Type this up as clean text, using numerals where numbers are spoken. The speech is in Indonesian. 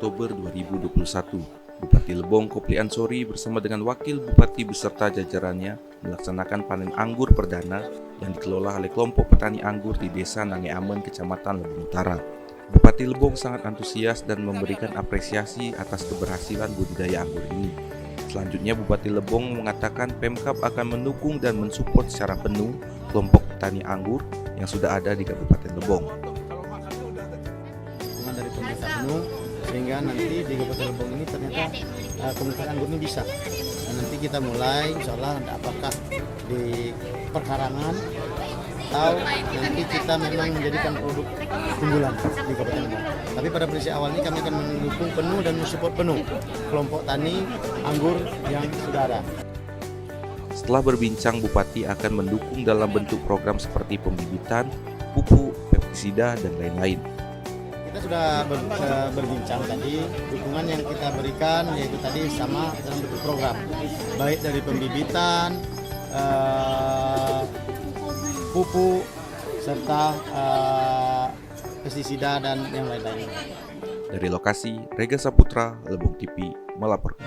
Oktober 2021, Bupati Lebong Kopli Ansori bersama dengan Wakil Bupati beserta jajarannya melaksanakan panen anggur perdana yang dikelola oleh kelompok petani anggur di Desa Nangeamen, Kecamatan Lebong Utara. Bupati Lebong sangat antusias dan memberikan apresiasi atas keberhasilan budidaya anggur ini. Selanjutnya, Bupati Lebong mengatakan Pemkab akan mendukung dan mensupport secara penuh kelompok petani anggur yang sudah ada di Kabupaten Lebong. Dukungan dari pemerintah penuh sehingga nanti di Kabupaten Lebong ini ternyata komunitas anggur ini bisa. Dan nanti kita mulai, insya Allah apakah di perkarangan atau nanti kita memang menjadikan produk unggulan di Kabupaten Lebong. Tapi pada prinsip awal ini kami akan mendukung penuh dan mensupport penuh kelompok tani anggur yang sudah ada. Setelah berbincang, Bupati akan mendukung dalam bentuk program seperti pembibitan, pupuk, pestisida, dan lain-lain. Kita sudah berbincang tadi, dukungan yang kita berikan yaitu tadi sama dalam bentuk program, baik dari pembibitan, pupuk, serta pestisida dan yang lain-lain. Dari lokasi, Rega Saputra, Lebong TV, melaporkan.